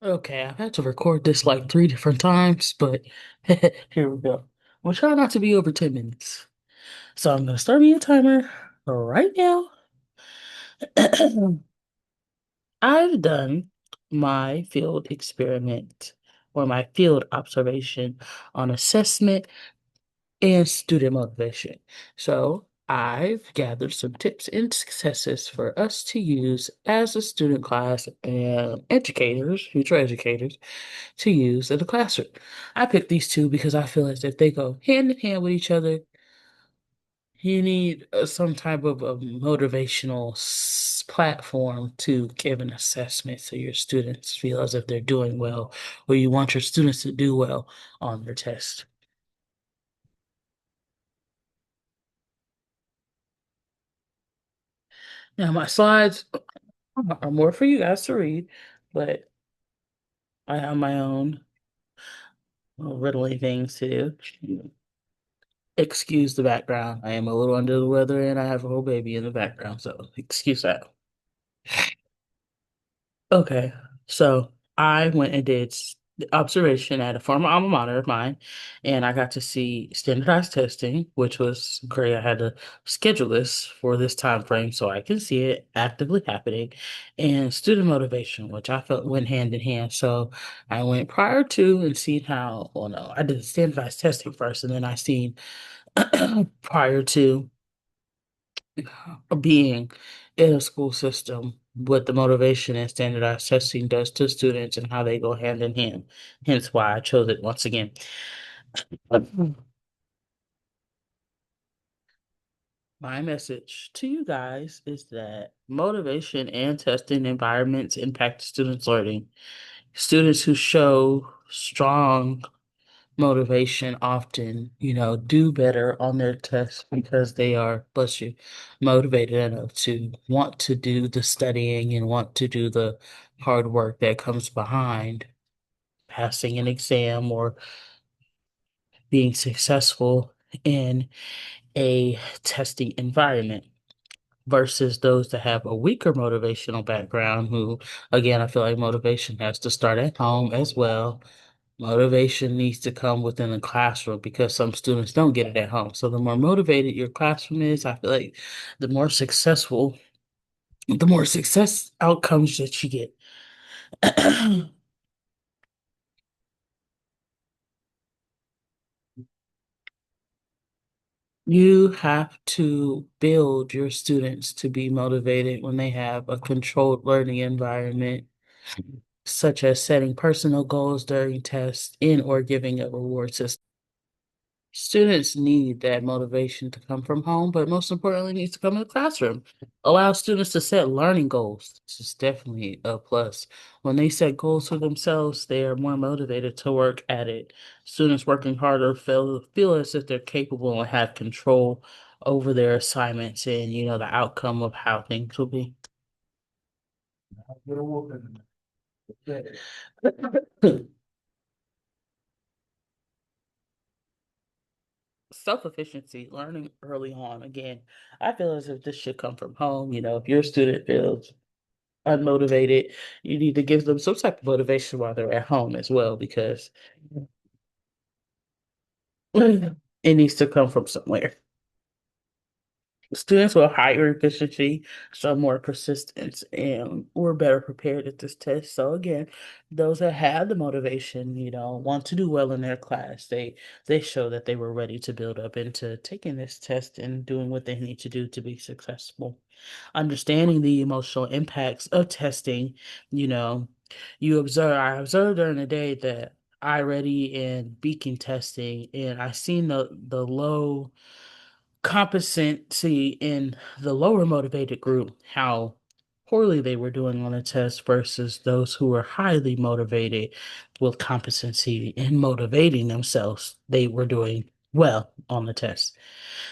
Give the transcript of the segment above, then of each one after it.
Okay, I've had to record this like three different times, but here we go. We'll try not to be over 10 minutes. So I'm gonna start me a timer right now. I've done my field experiment or my field observation on assessment and student motivation. So I've gathered some tips and successes for us to use as a student class and educators, future educators, to use in the classroom. I picked these two because I feel as if they go hand in hand with each other. You need some type of motivational platform to give an assessment so your students feel as if they're doing well, or you want your students to do well on their test. Now, my slides are more for you guys to read, but I have my own riddling things to do. Excuse the background. I am a little under the weather and I have a whole baby in the background, so excuse that. Okay, so I went and did observation at a former alma mater of mine, and I got to see standardized testing, which was great. I had to schedule this for this time frame so I can see it actively happening, and student motivation, which I felt went hand in hand. So I went prior to and seen how, well, no, I did standardized testing first, and then I seen prior to being in a school system, what the motivation and standardized testing does to students and how they go hand in hand. Hence why I chose it once again. My message to you guys is that motivation and testing environments impact students' learning. Students who show strong motivation often, do better on their tests because they are, bless you, motivated enough to want to do the studying and want to do the hard work that comes behind passing an exam or being successful in a testing environment versus those that have a weaker motivational background who, again, I feel like motivation has to start at home as well. Motivation needs to come within the classroom because some students don't get it at home. So the more motivated your classroom is, I feel like the more successful, the more success outcomes that you get. You have to build your students to be motivated when they have a controlled learning environment, such as setting personal goals during tests and or giving a reward system. Students need that motivation to come from home, but most importantly, it needs to come in the classroom. Allow students to set learning goals. This is definitely a plus. When they set goals for themselves, they are more motivated to work at it. Students working harder feel as if they're capable and have control over their assignments and the outcome of how things will be. Self-efficiency, learning early on. Again, I feel as if this should come from home. If your student feels unmotivated, you need to give them some type of motivation while they're at home as well, because it needs to come from somewhere. Students with higher efficiency show more persistence and were better prepared at this test. So again, those that had the motivation, want to do well in their class, they show that they were ready to build up into taking this test and doing what they need to do to be successful. Understanding the emotional impacts of testing, you know, I observed during the day that I ready and beacon testing, and I seen the low competency in the lower motivated group, how poorly they were doing on the test versus those who were highly motivated with competency in motivating themselves. They were doing well on the test.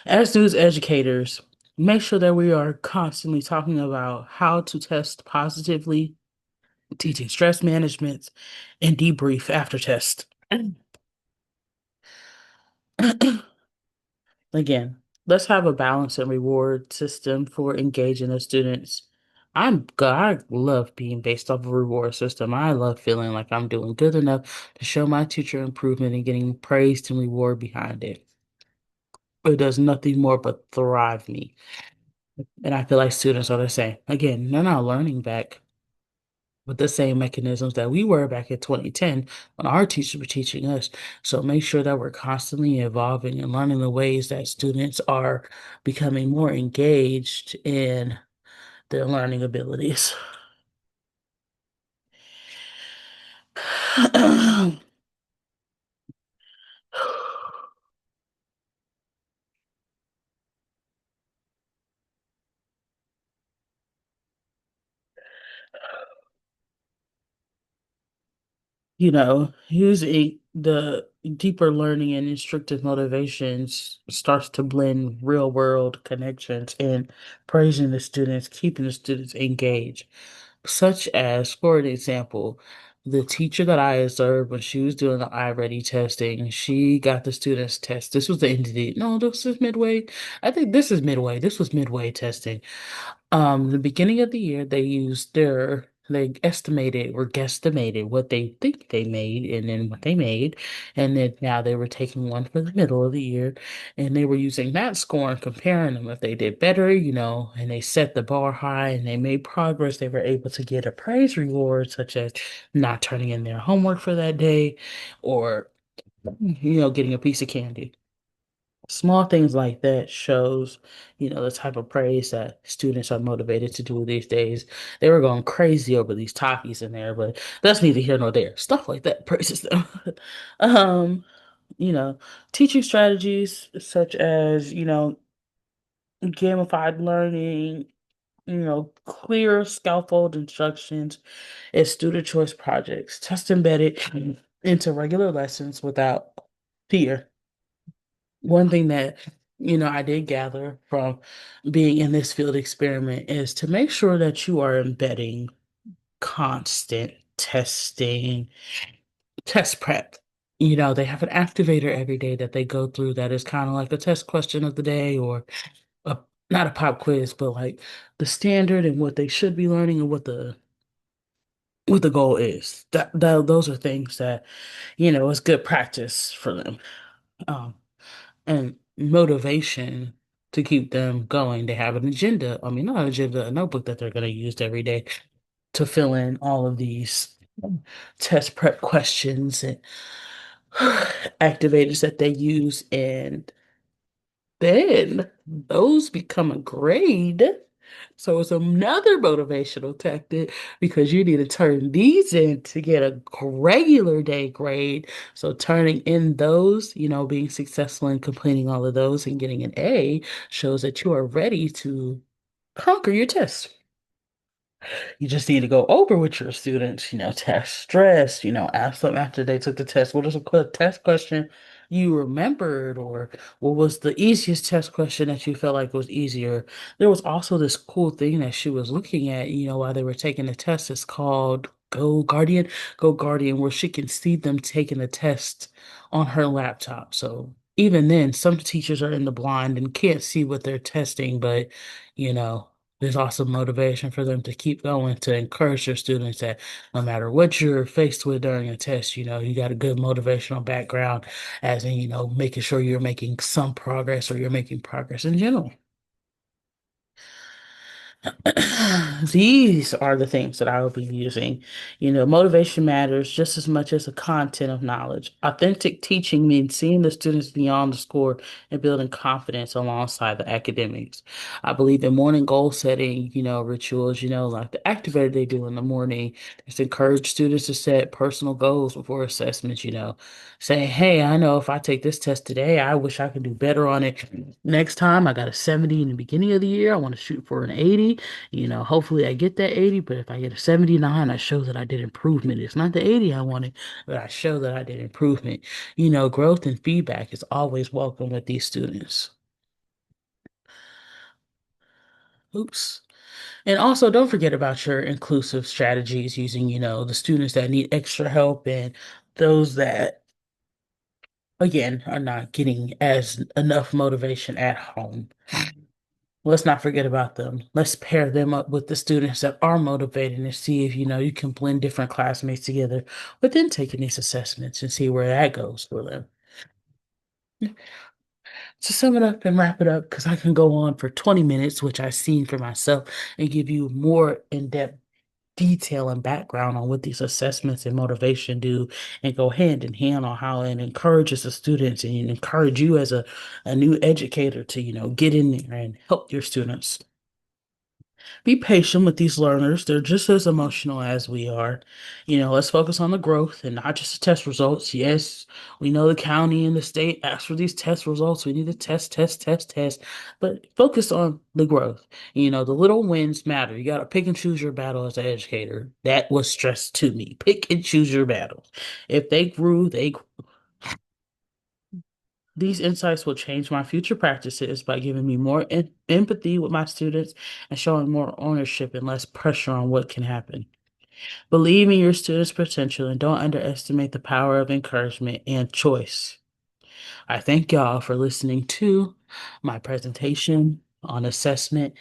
As news educators, make sure that we are constantly talking about how to test positively, teaching stress management, and debrief after test. Again, let's have a balance and reward system for engaging the students. I love being based off of a reward system. I love feeling like I'm doing good enough to show my teacher improvement and getting praised and reward behind it. It does nothing more but thrive me. And I feel like students are the same. Again, they're not learning back with the same mechanisms that we were back in 2010 when our teachers were teaching us. So make sure that we're constantly evolving and learning the ways that students are becoming more engaged in their learning abilities. Using the deeper learning and instructive motivations starts to blend real world connections and praising the students, keeping the students engaged. Such as, for an example, the teacher that I observed when she was doing the iReady testing, she got the students test. This was the end of the, no, this is midway. I think this is midway. This was midway testing. The beginning of the year, they estimated or guesstimated what they think they made and then what they made. And then now they were taking one for the middle of the year and they were using that score and comparing them. If they did better, and they set the bar high and they made progress, they were able to get a praise reward, such as not turning in their homework for that day or, getting a piece of candy. Small things like that shows, the type of praise that students are motivated to do these days. They were going crazy over these talkies in there, but that's neither here nor there. Stuff like that praises them. Um, you know, Teaching strategies such as, gamified learning, clear scaffold instructions and student choice projects, test embedded into regular lessons without fear. One thing that, I did gather from being in this field experiment is to make sure that you are embedding constant testing, test prep. They have an activator every day that they go through that is kind of like a test question of the day or a, not a pop quiz, but like the standard and what they should be learning and what the goal is. Those are things that, is good practice for them. Um, and motivation to keep them going. They have an agenda. I mean, not an agenda, a notebook that they're going to use every day to fill in all of these test prep questions and activators that they use. And then those become a grade. So it's another motivational tactic because you need to turn these in to get a regular day grade. So turning in those, being successful in completing all of those and getting an A shows that you are ready to conquer your test. You just need to go over with your students, test stress, ask them after they took the test, what is a quick test question you remembered, or what was the easiest test question that you felt like was easier? There was also this cool thing that she was looking at, while they were taking the test. It's called Go Guardian, where she can see them taking the test on her laptop. So even then, some teachers are in the blind and can't see what they're testing, but you know, there's also motivation for them to keep going to encourage their students that no matter what you're faced with during a test, you got a good motivational background, as in, making sure you're making some progress or you're making progress in general. These are the things that I will be using. Motivation matters just as much as the content of knowledge. Authentic teaching means seeing the students beyond the score and building confidence alongside the academics. I believe in morning goal setting, rituals, like the activator they do in the morning. Just encourage students to set personal goals before assessments, say, hey, I know if I take this test today, I wish I could do better on it. Next time I got a 70 in the beginning of the year. I want to shoot for an 80. Hopefully I get that 80, but if I get a 79, I show that I did improvement. It's not the 80 I wanted, but I show that I did improvement. Growth and feedback is always welcome with these students. Oops. And also don't forget about your inclusive strategies using, the students that need extra help and those that, again, are not getting as enough motivation at home. Let's not forget about them. Let's pair them up with the students that are motivated and see if you can blend different classmates together, but then taking these assessments and see where that goes for them. To sum it up and wrap it up, because I can go on for 20 minutes, which I've seen for myself, and give you more in-depth detail and background on what these assessments and motivation do and go hand in hand on how it encourages the students and encourage you as a new educator to get in there and help your students. Be patient with these learners. They're just as emotional as we are. Let's focus on the growth and not just the test results. Yes, we know the county and the state ask for these test results. We need to test, test, test, test, but focus on the growth. The little wins matter. You got to pick and choose your battle as an educator. That was stressed to me. Pick and choose your battles. If they grew, these insights will change my future practices by giving me more empathy with my students and showing more ownership and less pressure on what can happen. Believe in your students' potential and don't underestimate the power of encouragement and choice. I thank y'all for listening to my presentation on assessment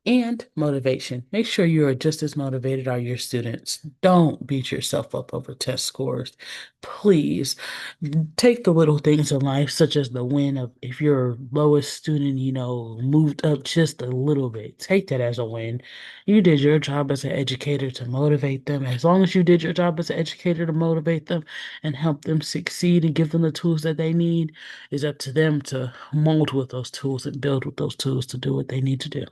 and motivation. Make sure you are just as motivated are your students. Don't beat yourself up over test scores. Please take the little things in life, such as the win of if your lowest student moved up just a little bit. Take that as a win. You did your job as an educator to motivate them. As long as you did your job as an educator to motivate them and help them succeed and give them the tools that they need, it's up to them to mold with those tools and build with those tools to do what they need to do.